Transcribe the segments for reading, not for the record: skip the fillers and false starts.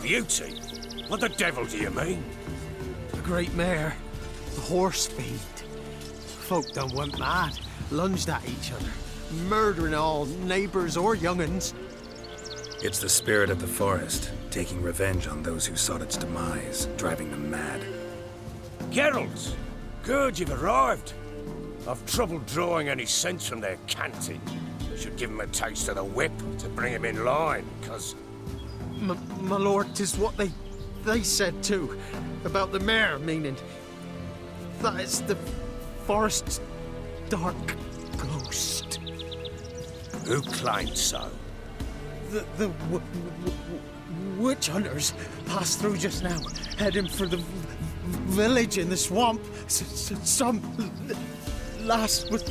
Beauty? What the devil do you mean? The great mare. The horse feed. Folk done went mad, lunged at each other, murdering all neighbours or young'uns. It's the spirit of the forest, taking revenge on those who sought its demise, driving them mad. Geralt! Good, you've arrived. I've trouble drawing any sense from their canting. Should give him a taste of the whip to bring him in line, cause... My lord, 'tis what they said too, about the mare, meaning that it's the forest's dark ghost. Who claimed so? The witch hunters passed through just now, heading for the village in the swamp. Some lass was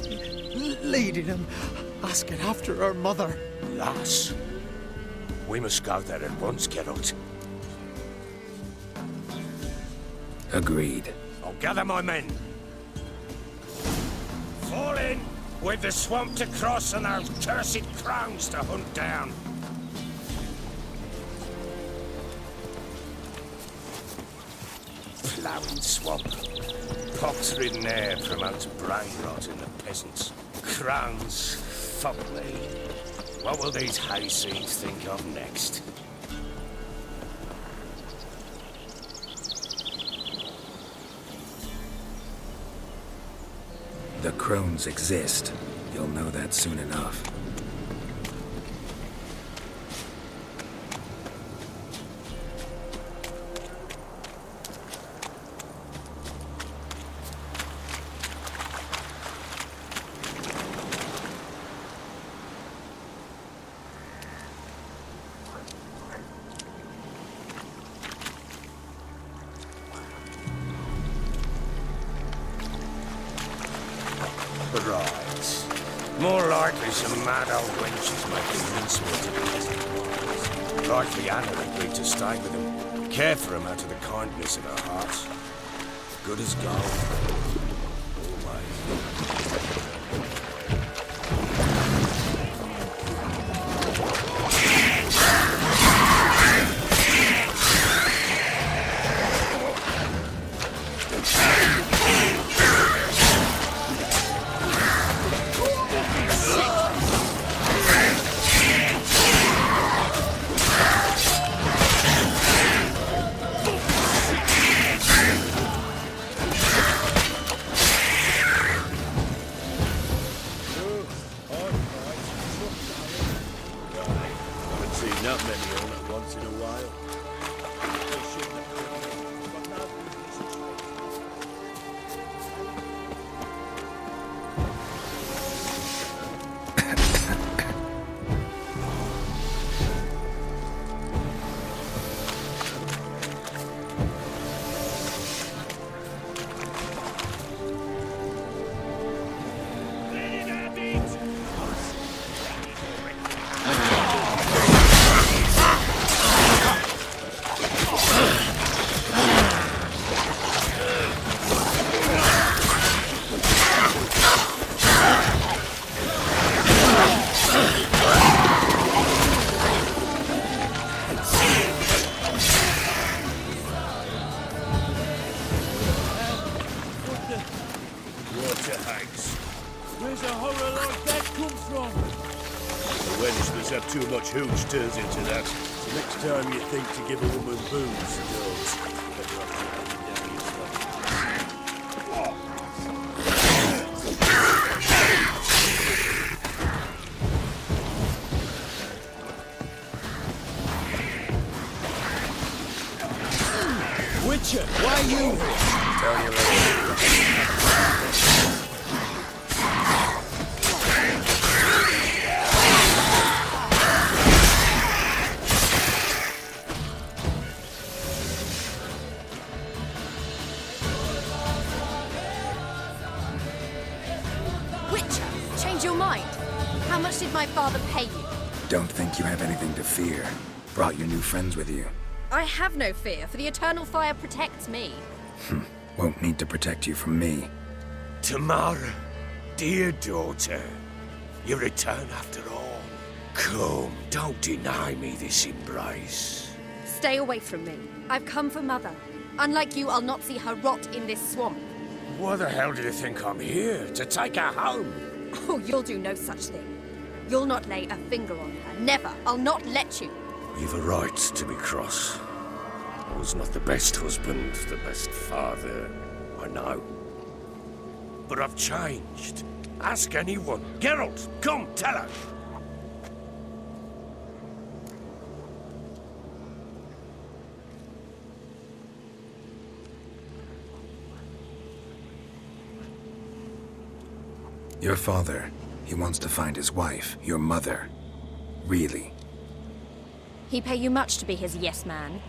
leading them, asking after her mother. Lass? We must go there at once, Geralt. Agreed. I'll gather my men. Fall in! We've the swamp to cross and those cursed crones to hunt down. Ploughing swamp. Pox-ridden air promotes brain rot in the peasants. Crones, fuck me. What will these hayseeds think of next? The crones exist. You'll know that soon enough. Right. More likely some mad old wenches making mincemeat of peasant wives. Likely Anna agreed to stay with them, care for them out of the kindness of her heart. Good as gold. Not many on it once in a while. Where's a horror like that come from? The wench that's had too much hooch turns into that. So next time you think to give a woman booze, don't. Better off taking down yourself. Witcher, why you here? Tell you later. Change your mind? How much did my father pay you? Don't think you have anything to fear. Brought your new friends with you. I have no fear, for the eternal fire protects me. Won't need to protect you from me. Tamara, dear daughter, you return after all. Come, don't deny me this embrace. Stay away from me. I've come for Mother. Unlike you, I'll not see her rot in this swamp. Why the hell do you think I'm here? To take her home? Oh, you'll do no such thing. You'll not lay a finger on her. Never. I'll not let you. You've a right to be cross. I was not the best husband, the best father, I know. But I've changed. Ask anyone. Geralt, come, tell her. Your father, he wants to find his wife, your mother. Really? He pay you much to be his yes man.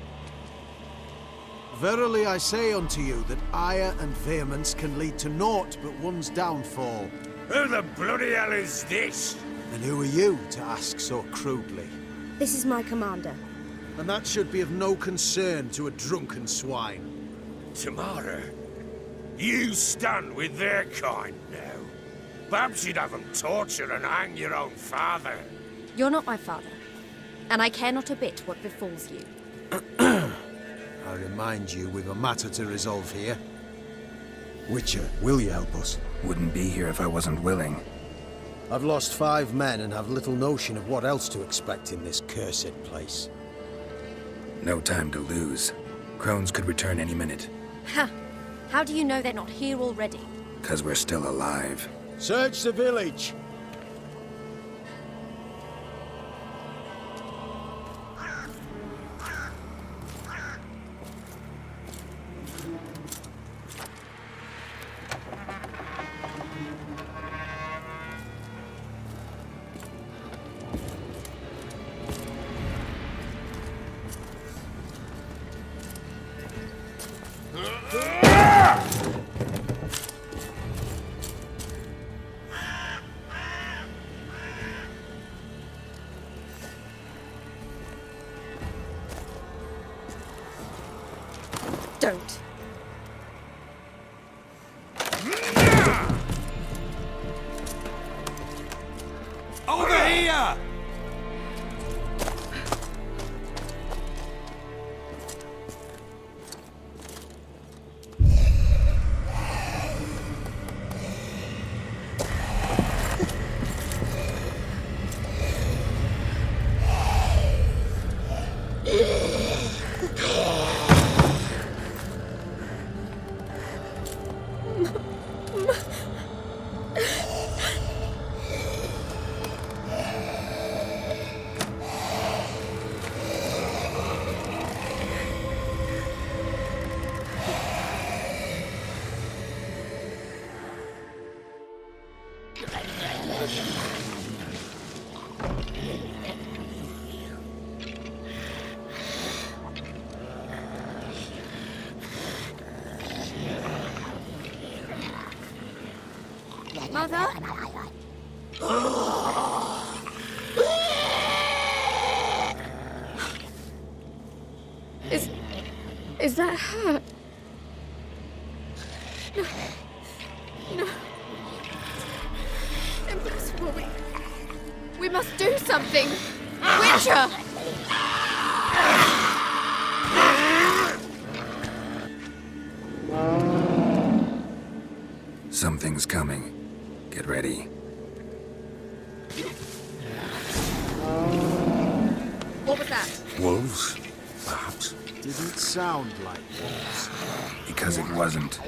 Verily I say unto you that ire and vehemence can lead to naught but one's downfall. Who the bloody hell is this? And who are you to ask so crudely? This is my commander. And that should be of no concern to a drunken swine. Tamara, you stand with their kind now. Perhaps you'd have them torture and hang your own father. You're not my father, and I care not a bit what befalls you. I remind you we've a matter to resolve here. Witcher, will you help us? Wouldn't be here if I wasn't willing. I've lost 5 men and have little notion of what else to expect in this cursed place. No time to lose. Crones could return any minute. Ha! How do you know they're not here already? 'Cause we're still alive. Search the village! Don't. Over here! Mother? Is that her? No. No. Impossible. We must do something. Witcher! Something's coming. Get ready. What was that? Wolves, perhaps. Didn't sound like wolves. Because it wasn't.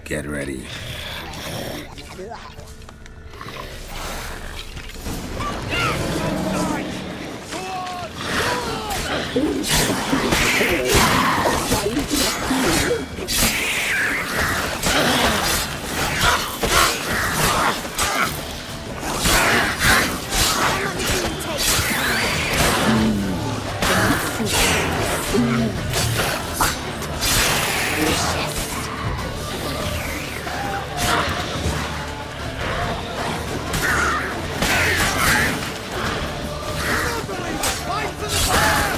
Get ready. Fight for the fire!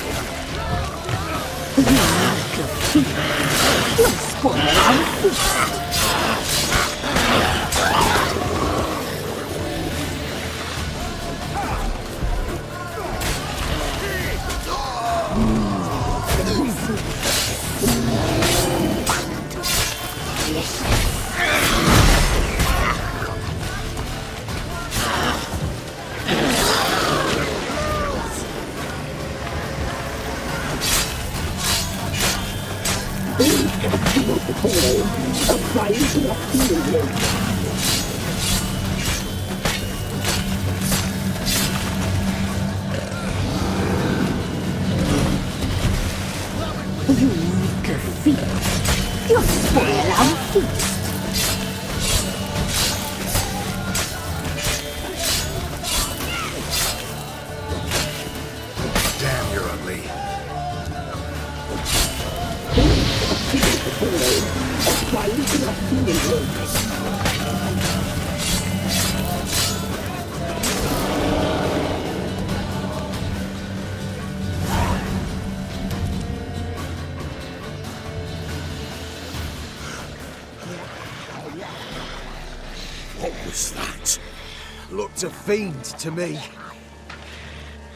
Looked a fiend to me.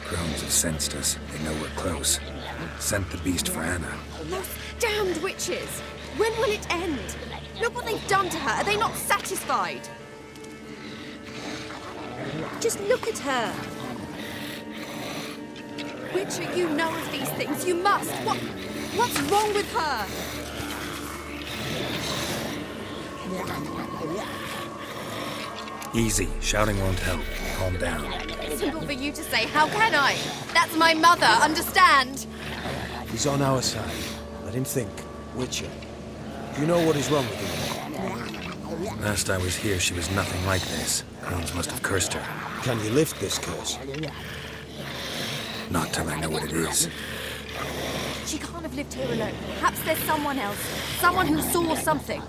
Crones have sensed us. They know we're close. Sent the beast for Anna. Those damned witches! When will it end? Look what they've done to her. Are they not satisfied? Just look at her. Witcher, you know of these things. You must. What's wrong with her? Easy. Shouting won't help. Calm down. Simple for you to say. How can I? That's my mother. Understand? He's on our side. Let him think. Witcher. Do you know what is wrong with him? Last I was here, she was nothing like this. Crones must have cursed her. Can you lift this curse? Not till I know what it is. She can't have lived here alone. Perhaps there's someone else. Someone who saw something.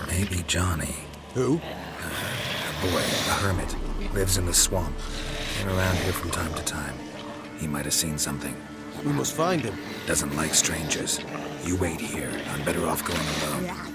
Maybe Johnny. Who? A boy, a hermit. Lives in the swamp. Came around here from time to time. He might have seen something. We must find him. Doesn't like strangers. You wait here. I'm better off going alone.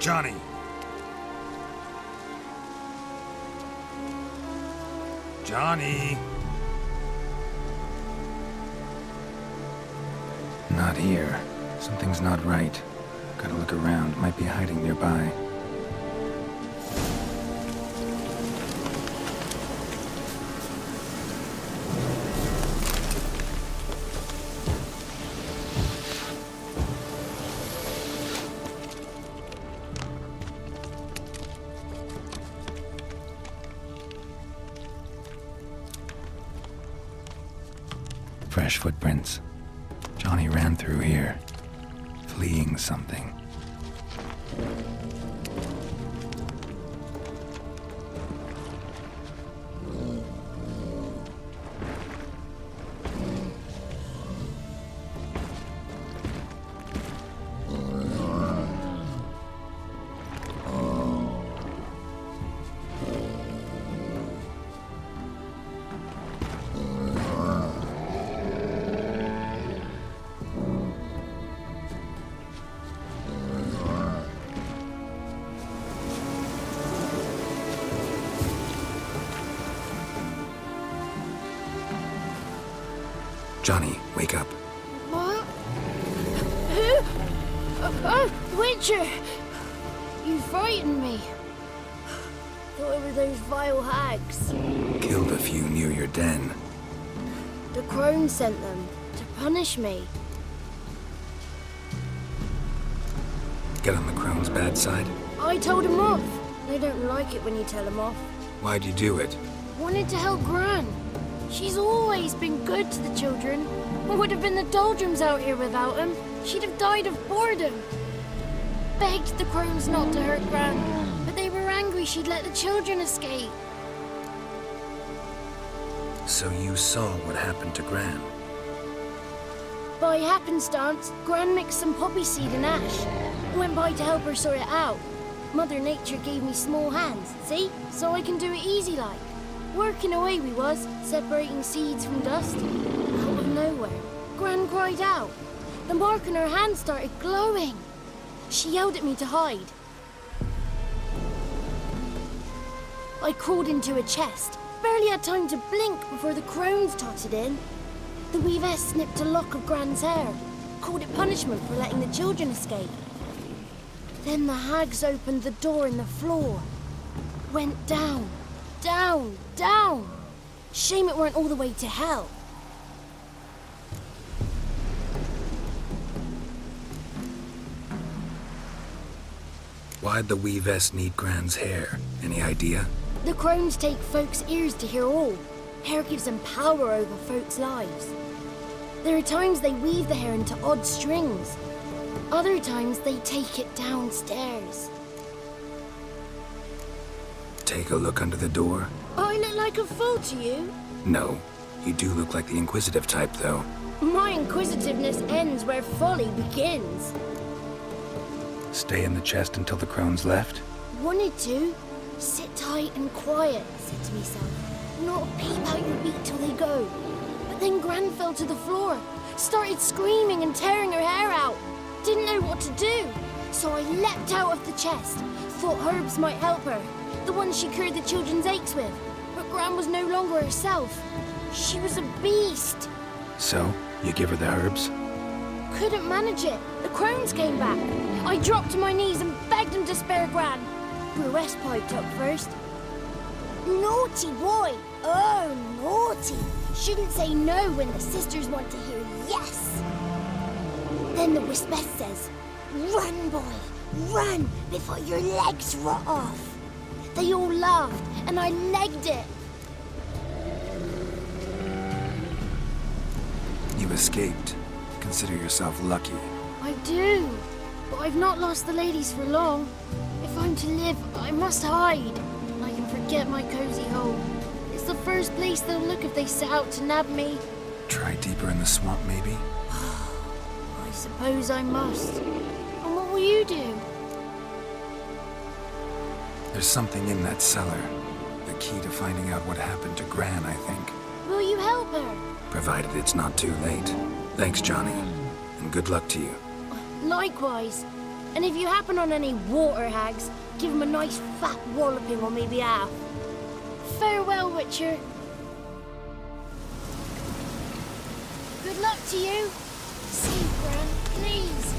Johnny! Johnny! Not here. Something's not right. Gotta look around. Might be hiding nearby. Fresh footprints. Johnny ran through here, fleeing something. Johnny, wake up. What? Who? Oh, Witcher! You frightened me. Thought it were those vile hags. Killed a few near your den. The crone sent them to punish me. Get on the crone's bad side? I told him off. They don't like it when you tell them off. Why'd you do it? Wanted to help Gran. She's always been good to the children. It would have been the doldrums out here without him. She'd have died of boredom. Begged the crones not to hurt Gran, but they were angry she'd let the children escape. So you saw what happened to Gran? By happenstance, Gran mixed some poppy seed and ash. Went by to help her sort it out. Mother Nature gave me small hands, see? So I can do it easy like. Working away we was, separating seeds from dust. Out of nowhere, Gran cried out. The mark on her hand started glowing. She yelled at me to hide. I crawled into a chest. Barely had time to blink before the crones totted in. The weavess snipped a lock of Gran's hair. Called it punishment for letting the children escape. Then the hags opened the door in the floor. Went down, down, down. Shame it weren't all the way to hell. Why'd the weavess need Gran's hair? Any idea? The crones take folks' ears to hear all. Hair gives them power over folks' lives. There are times they weave the hair into odd strings. Other times they take it downstairs. Take a look under the door? I look like a fool to you? No. You do look like the inquisitive type, though. My inquisitiveness ends where folly begins. Stay in the chest until the crones left? Wanted to. Sit tight and quiet, said to myself. Not peep out your beak till they go. But then Gran fell to the floor. Started screaming and tearing her hair out. Didn't know what to do. So I leapt out of the chest. Thought herbs might help her. The ones she cured the children's aches with. But Gran was no longer herself. She was a beast. So, you give her the herbs? Couldn't manage it. The crones came back. I dropped to my knees and begged them to spare Gran. Brewess piped up first. Naughty boy. Oh, naughty. Shouldn't say no when the sisters want to hear yes. Then the Wispess says, run, boy, run before your legs rot off. They all laughed, and I legged it. You escaped. Consider yourself lucky. I do, but I've not lost the ladies for long. If I'm to live, I must hide. I can forget my cozy home. It's the first place they'll look if they set out to nab me. Try deeper in the swamp, maybe? I suppose I must. And what will you do? There's something in that cellar. The key to finding out what happened to Gran, I think. Will you help her? Provided it's not too late. Thanks, Johnny. And good luck to you. Likewise. And if you happen on any water hags, give them a nice fat walloping on me behalf. Farewell, Witcher. Good luck to you. Save Gran, please.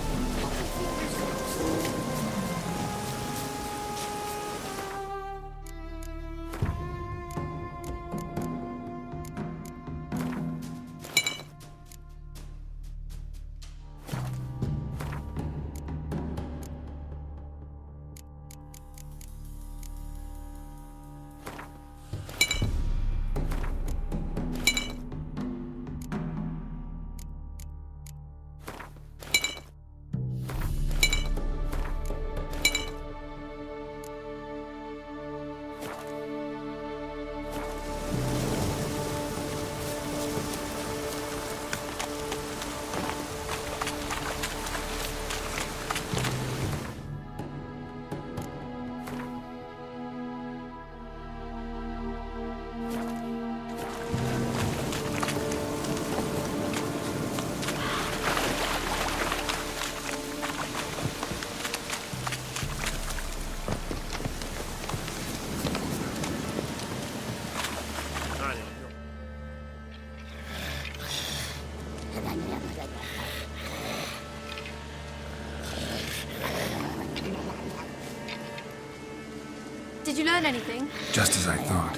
Did you learn anything? Just as I thought.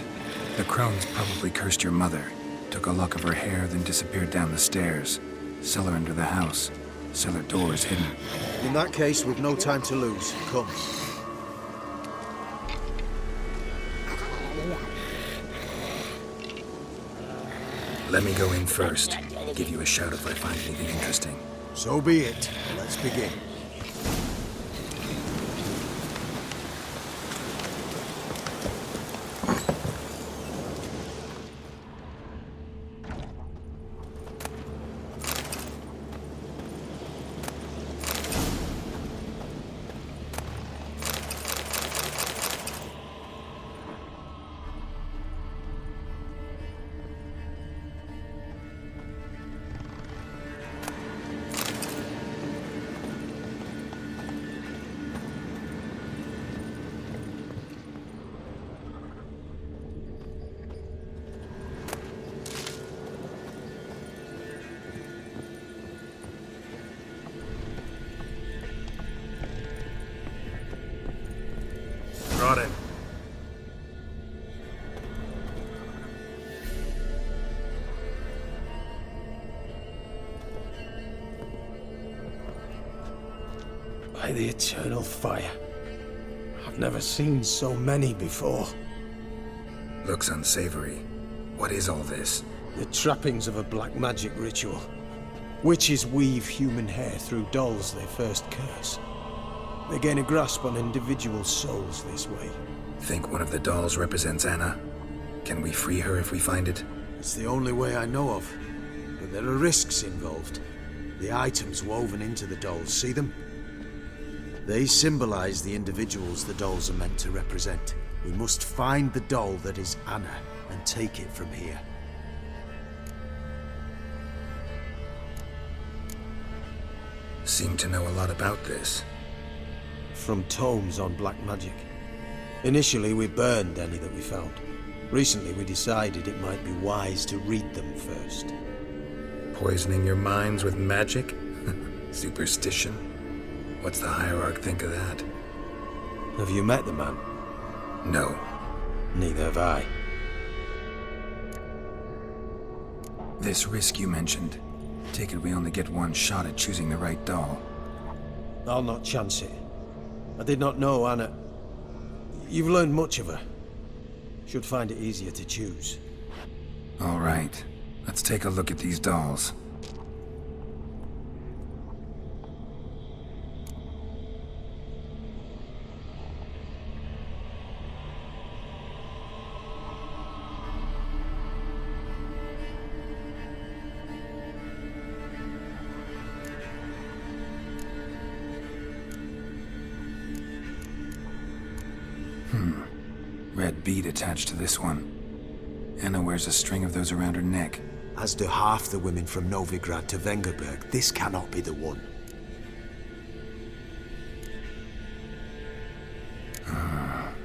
The crones probably cursed your mother, took a lock of her hair, then disappeared down the stairs. Cellar under the house. Cellar doors hidden. In that case, we've no time to lose. Come. Let me go in first. Give you a shout if I find anything interesting. So be it. Let's begin. Brought in. By the eternal fire. I've never seen so many before. Looks unsavory. What is all this? The trappings of a black magic ritual. Witches weave human hair through dolls they first curse. They gain a grasp on individual souls this way. Think one of the dolls represents Anna? Can we free her if we find it? It's the only way I know of. But there are risks involved. The items woven into the dolls, see them? They symbolize the individuals the dolls are meant to represent. We must find the doll that is Anna and take it from here. Seem to know a lot about this. From tomes on black magic. Initially, we burned any that we found. Recently, we decided it might be wise to read them first. Poisoning your minds with magic? Superstition? What's the hierarch think of that? Have you met the man? No. Neither have I. This risk you mentioned. Take it we only get one shot at choosing the right doll. I'll not chance it. I did not know Anna. You've learned much of her. Should find it easier to choose. All right. Let's take a look at these dolls. Red bead attached to this one. Anna wears a string of those around her neck. As do half the women from Novigrad to Vengerberg. This cannot be the one.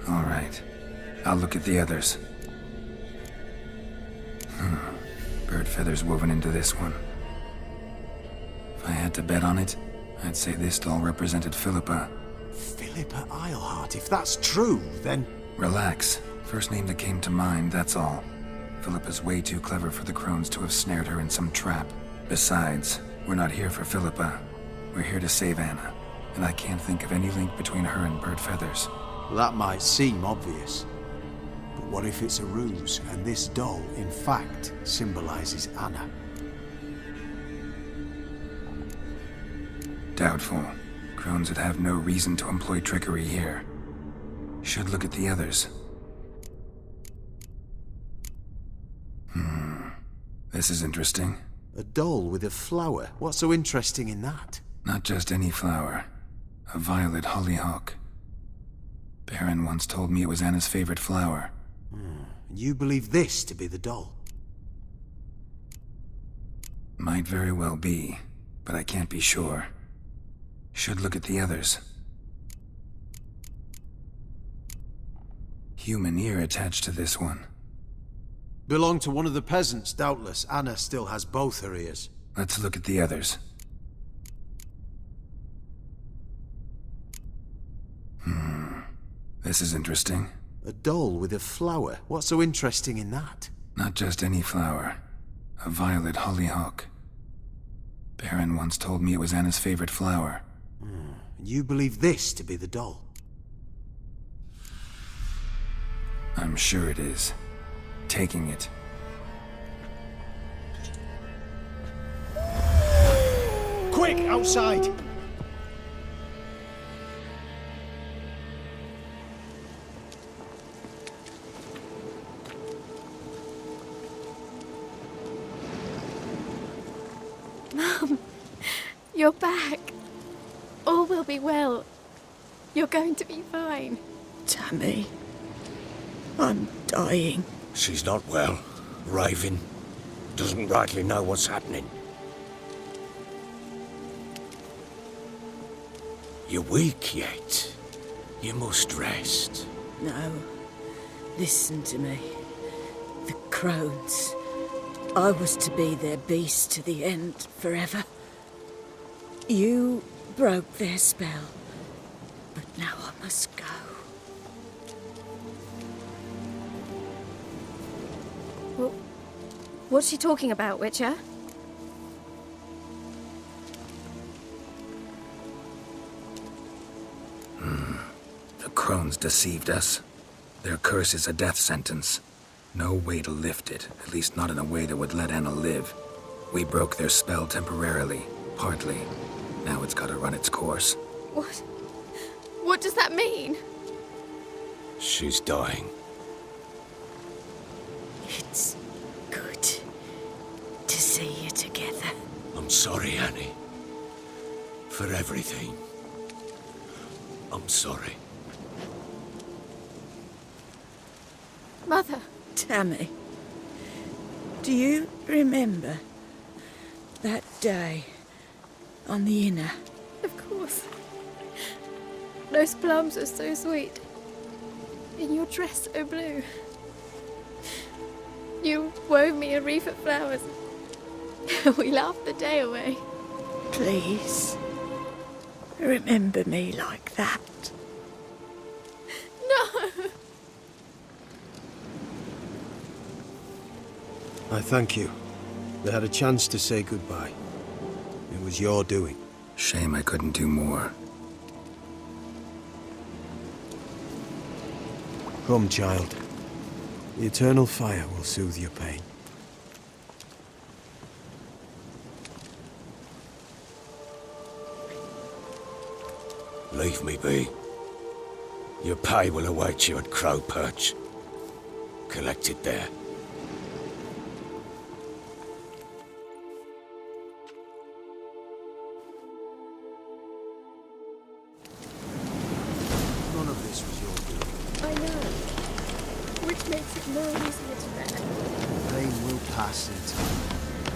All right. I'll look at the others. Bird feathers woven into this one. If I had to bet on it, I'd say this doll represented Philippa. Philippa Eilhart, if that's true, then... Relax. First name that came to mind, that's all. Philippa's way too clever for the crones to have snared her in some trap. Besides, we're not here for Philippa. We're here to save Anna. And I can't think of any link between her and bird feathers. That might seem obvious. But what if it's a ruse, and this doll, in fact, symbolizes Anna? Doubtful. Crones would have no reason to employ trickery here. Should look at the others. This is interesting. A doll with a flower? What's so interesting in that? Not just any flower. A violet hollyhock. Baron once told me it was Anna's favorite flower. And you believe this to be the doll? Might very well be, but I can't be sure. Should look at the others. Human ear attached to this one. Belonged to one of the peasants, doubtless. Anna still has both her ears. Let's look at the others. This is interesting. A doll with a flower. What's so interesting in that? Not just any flower. A violet hollyhock. Baron once told me it was Anna's favorite flower. And you believe this to be the doll? I'm sure it is. Taking it. Quick, outside! Mum, you're back. All will be well. You're going to be fine. Tammy, I'm dying. She's not well. Raving. Doesn't rightly know what's happening. You're weak yet. You must rest. No, listen to me. The crones. I was to be their beast to the end, forever. You broke their spell, but now I must go. What's she talking about, Witcher? The crones deceived us. Their curse is a death sentence. No way to lift it, at least not in a way that would let Anna live. We broke their spell temporarily, partly. Now it's gotta run its course. What? What does that mean? She's dying. It's good to see you together. I'm sorry, Annie. For everything. I'm sorry. Mother. Tammy, do you remember that day on the Inner? Of course. Those plums are so sweet. And your dress so blue. You wove me a wreath of flowers. We laughed the day away. Please, remember me like that. No! I thank you. They had a chance to say goodbye. It was your doing. Shame I couldn't do more. Come, child. The eternal fire will soothe your pain. Leave me be. Your pay will await you at Crow Perch. Collect it there. None of this was your doing. I know. Which makes it more easier to bear. Pain will pass in time.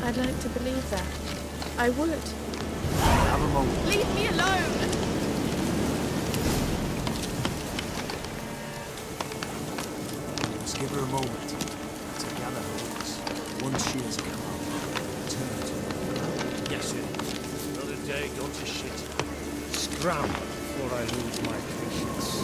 I'd like to believe that. I would. Have a moment. Leave me alone! Just give her a moment to gather her wits. Once she has come up, turn to her. Yes, sir. Another day gone to shit. Scram before I lose my patience.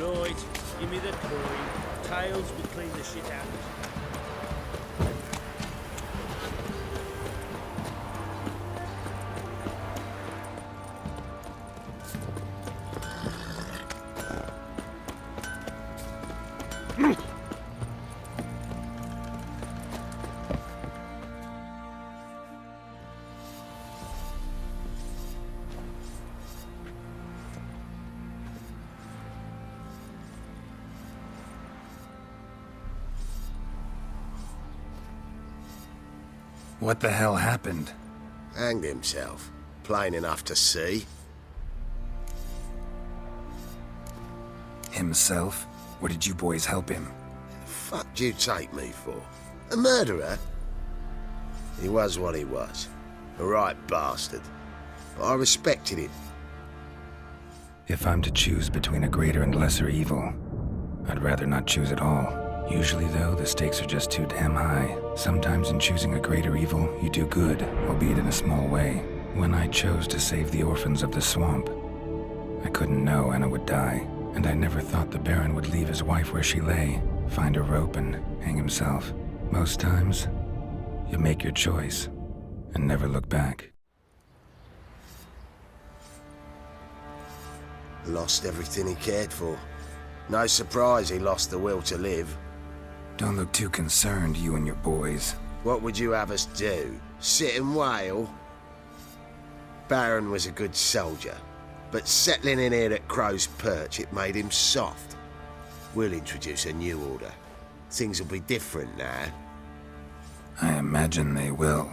Right, give me the coin. Tails will clean the shit out of it. What the hell happened? Hanged himself. Plain enough to see. Himself? Or did you boys help him? Fuck do you take me for? A murderer? He was what he was. A right bastard. But I respected him. If I'm to choose between a greater and lesser evil, I'd rather not choose at all. Usually, though, the stakes are just too damn high. Sometimes in choosing a greater evil, you do good, albeit in a small way. When I chose to save the orphans of the swamp, I couldn't know Anna would die, and I never thought the Baron would leave his wife where she lay, find a rope and hang himself. Most times, you make your choice and never look back. Lost everything he cared for. No surprise he lost the will to live. Don't look too concerned, you and your boys. What would you have us do? Sit and wail? Baron was a good soldier, but settling in here at Crow's Perch, it made him soft. We'll introduce a new order. Things will be different now. I imagine they will.